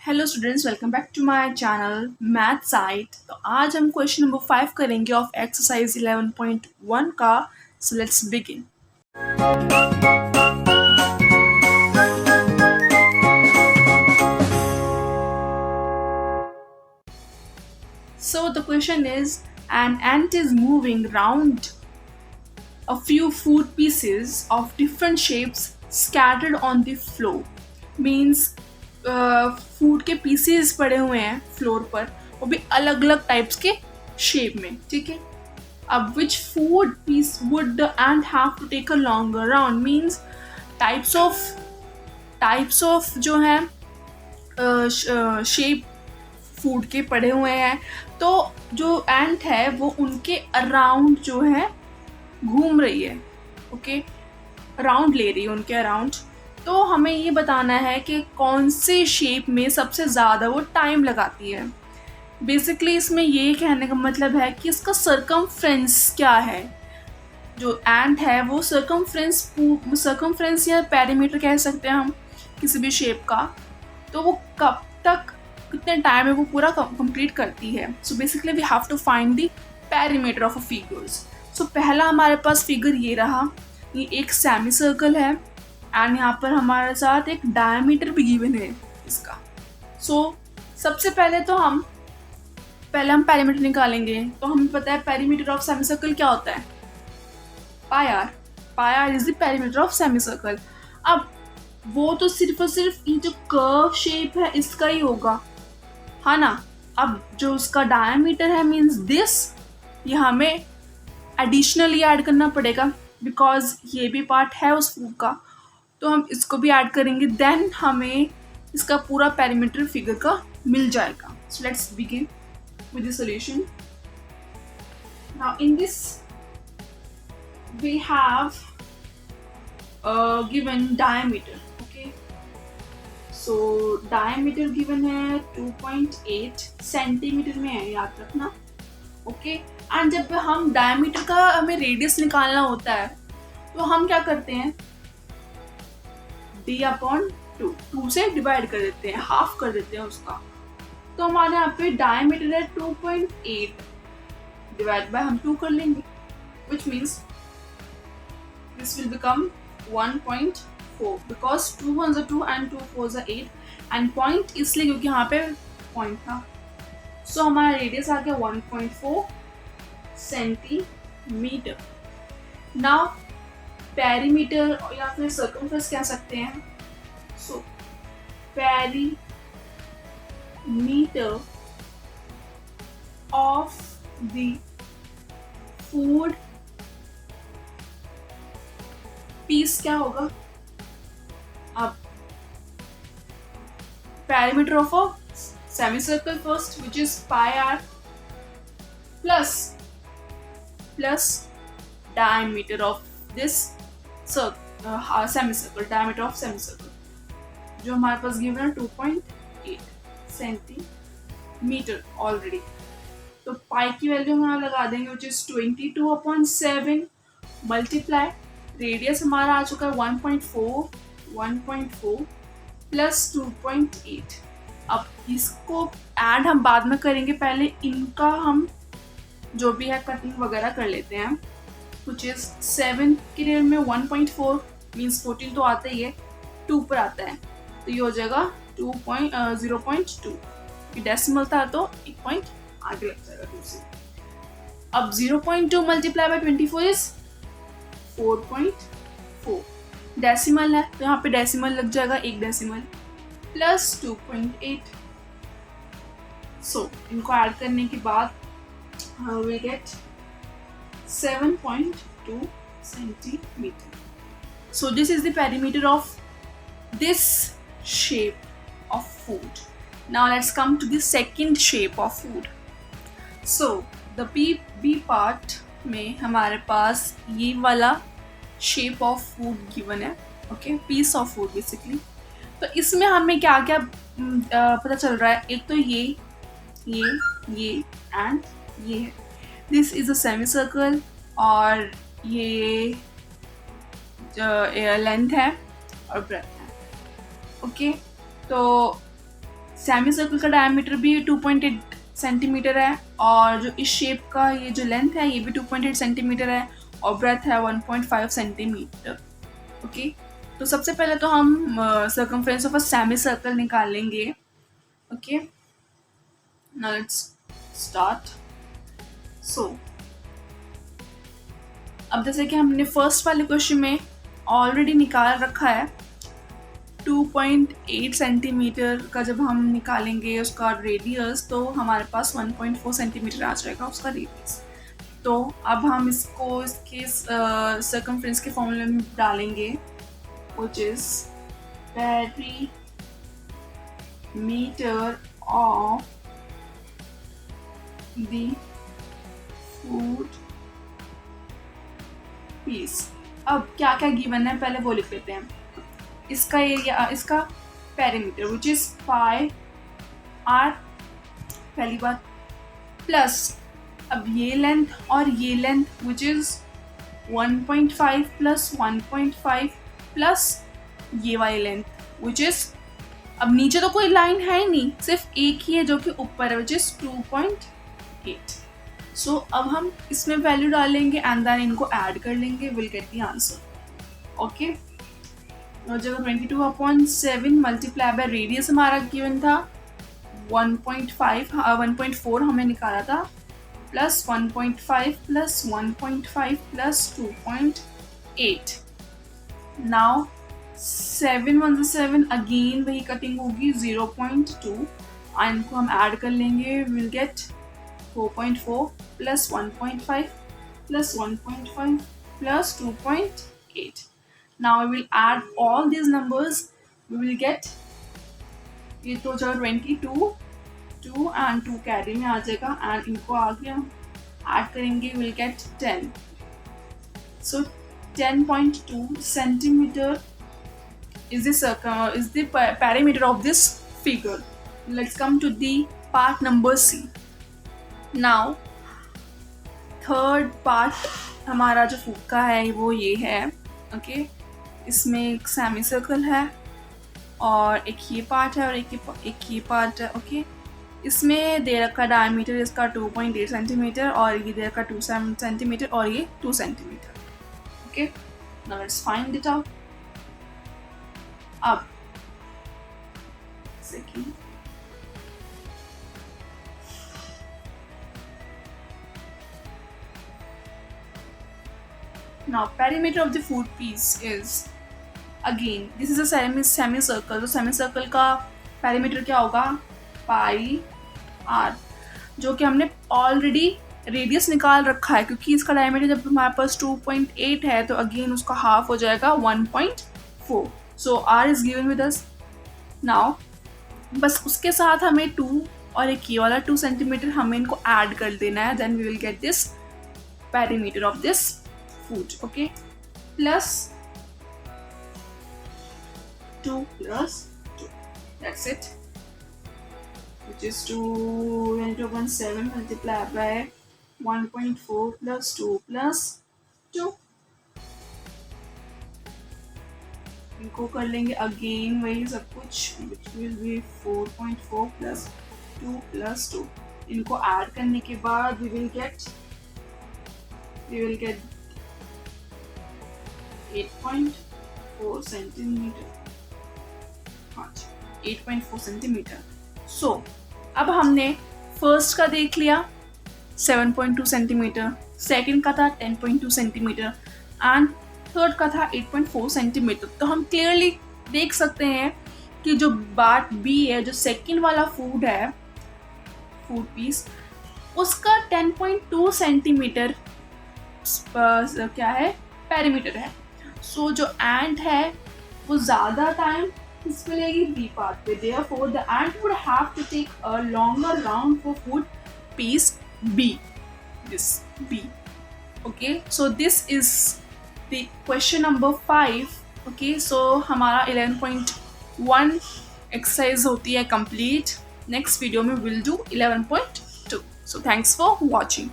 Hello students, welcome back to my channel Math Site. तो आज हम क्वेश्चन नंबर 5 करेंगे ऑफ एक्सरसाइज 11.1 का। So let's begin. So the question is, an ant is moving round a few food pieces of different shapes scattered on the floor. Means food के pieces पड़े हुए हैं floor पर, वो भी अलग अलग टाइप्स के शेप में। ठीक है, अब which food piece would the ant have to take a longer round. Means types of जो है शेप फूड के पड़े हुए हैं। तो जो एंट है वो उनके अराउंड जो है घूम रही है। ओके, राउंड ले रही है उनके अराउंड। तो हमें ये बताना है कि कौन से शेप में सबसे ज़्यादा वो टाइम लगाती है। बेसिकली इसमें ये कहने का मतलब है कि इसका सर्कमफ्रेंस क्या है। जो एंट है वो सर्कमफ्रेंस या पेरीमीटर कह सकते हैं हम किसी भी शेप का। तो वो कब तक कितने टाइम में वो पूरा कंप्लीट करती है। So basically we have to find the perimeter of a figures. So पहला हमारे पास फिगर ये रहा, ये एक सेमी सर्कल है एंड यहाँ पर हमारे साथ एक डायमीटर भी गिवन है इसका। सो सबसे पहले हम पेरीमीटर निकालेंगे। तो हमें पता है पेरीमीटर ऑफ सेमी सर्कल क्या होता है, pi R is the perimeter of semi circle. अब वो तो सिर्फ और सिर्फ ये जो कर्व शेप है इसका ही होगा, हाँ ना। अब जो उसका डायमीटर है मीन्स दिस, ये हमें एडिशनली ऐड करना पड़ेगा बिकॉज ये भी पार्ट है उस फूड का। तो हम इसको भी ऐड करेंगे, देन हमें इसका पूरा पेरीमीटर फिगर का मिल जाएगा। So let's begin with the solution. Now in this we have given diameter. Okay, so diameter given है 2.8 सेंटीमीटर में है, याद रखना। ओके, एंड जब हम डायमीटर का हमें रेडियस निकालना होता है तो हम क्या करते हैं, d/2 से डिवाइड कर देते हैं, हाफ कर देते हैं उसका। तो हमारे यहाँ पे डायमीटर है 2.8 डिवाइड बाय हम 2 कर लेंगे, which means this will become 1.4 because 2 1s are 2 and 2 4s are 8 and point इसलिए क्योंकि यहाँ पे पॉइंट था। सो हमारा रेडियस आ गया 1.4 सेंटीमीटर। नाउ पेरीमीटर या फिर सर्कमफ्रेंस कह सकते हैं। सो meter of the food piece क्या होगा। अब perimeter of a semicircle first, which is pi r plus diameter of this semicircle, diameter of semicircle जो हमारे पास गिवन है 2.8 सेंटीमीटर ऑलरेडी। तो पाई की वैल्यू हम यहाँ लगा देंगे, विच इज 22/7 मल्टीप्लाई रेडियस हमारा आ चुका है 1.4 प्लस 2.8। अब इसको ऐड हम बाद में करेंगे, पहले इनका हम जो भी है कटिंग वगैरह कर लेते हैं। विच इज 7 के रेट में 1.4 मीन्स 14 तो आता ही है, 2 पर आता है तो ये हो जाएगा 0.2। डेसिमल था तो 1 पॉइंट आगे लग जाएगा 2 से। अब 0.2 मल्टीप्लाई बाय 24 इज 4.4। डेसिमल है तो यहाँ पे डेसिमल लग जाएगा, 1 डेसिमल प्लस 2.8। सो इनको ऐड करने के बाद we get 7.2 centimeter. So this is the perimeter of this shape of food. Now let's come to the second shape of food. So the B part में हमारे पास ये वाला shape of food given है, okay, piece of food basically. तो इसमें हमें क्या क्या पता चल रहा है, एक तो ये and ये है। This is a semicircle और ये लेंथ है और ब्रेथ है। ओके, तो सेमी सर्कल का डायमीटर भी 2.8 सेंटीमीटर है, और जो इस शेप का ये जो लेंथ है ये भी 2.8 सेंटीमीटर है, और ब्रेथ है 1.5 सेंटीमीटर। ओके, तो सबसे पहले तो हम circumference of a semi circle निकालेंगे। Okay, now let's start. So अब जैसे कि हमने फर्स्ट वाले क्वेश्चन में ऑलरेडी निकाल रखा है 2.8 सेंटीमीटर का, जब हम निकालेंगे उसका रेडियस तो हमारे पास 1.4 सेंटीमीटर आ जाएगा उसका रेडियस। तो अब हम इसको इसके सर्कमफ्रेंस के फॉर्मूले में डालेंगे, which is perimeter of the food piece। अब क्या क्या गिवन है पहले वो लिख लेते हैं। इसका एरिया, इसका perimeter which is pi r पहली बात, प्लस अब ये लेंथ और ये length which is 1.5 plus 1.5 plus ये वाली लेंथ विच इज, अब नीचे तो कोई लाइन है ही नहीं, सिर्फ एक ही है जो कि ऊपर है विच इज 2.8। सो अब हम इसमें वैल्यू डालेंगे एंड देन इनको ऐड कर लेंगे, will get the answer. Okay, और जगह 22/7 मल्टीप्लाई बाय रेडियस हमारा गिवन था 1.4 हमने निकाला था, plus 1.5 plus 1.5 plus 2.8। Now 7 1 7 again वही कटिंग होगी 0.2, इनको हम ऐड कर लेंगे, will get 4.4 plus 1.5 plus 1.5 plus 2.8। Now we will add all these numbers, we will get, ये तो जो 22 2 and 2 कैरी में आ जाएगा, एंड इनको आगे हम ऐड करेंगे, will get 10। So 10.2 centimetre is the perimeter of this figure. Let's come to the part number C. Now third part हमारा जो फूड का है वो ये है। ओके, इसमें एक सेमी सर्कल है और एक ये पार्ट है और एक ये पार्ट है। ओके, इसमें दे रखा डायमीटर इसका 2.8 सेंटीमीटर और ये दे रखा 2 सेंटीमीटर और ये 2 centimetre. Okay, now let's find it out. अब second, now perimeter of the food piece is, again this is a semicircle। तो semicircle का perimeter क्या होगा, पाई आर, जो कि हमने ऑलरेडी रेडियस निकाल रखा है, क्योंकि इसका डायमीटर जब हमारे पास 2.8 है तो अगेन उसका हाफ हो जाएगा 1.4। So R is given with us. Now बस उसके साथ हमें 2 और एक ये वाला 2 सेंटीमीटर हमें इनको ऐड कर देना है, then we will get this perimeter of this food। okay, plus 2 plus 2, that's it, which is 2/7 multiplied by 1.4 plus 2 plus 2। इनको कर लेंगे अगेन वही सब कुछ, which will be 4.4 plus 2 plus 2। इनको ऐड करने के बाद we will get 8.4 सेंटीमीटर। हाँ, 8.4 सेंटीमीटर। सो अब हमने फर्स्ट का देख लिया 7.2 सेंटीमीटर, सेकंड का था 10.2 सेंटीमीटर एंड थर्ड का था 8.4 सेंटीमीटर। तो हम क्लियरली देख सकते हैं कि जो पार्ट बी है, जो सेकंड वाला फूड है, फूड पीस, उसका 10.2 सेंटीमीटर क्या है, पेरीमीटर है। सो जो एंट है वो ज़्यादा टाइम किस पे लेगी, बी पार्ट पे। Therefore the ant would have to take a longer round for food piece B, this B. Okay, so this is the question number 5। Okay, so हमारा 11.1 एक्सरसाइज होती है कंप्लीट। नेक्स्ट वीडियो में will do 11.2। So thanks for watching.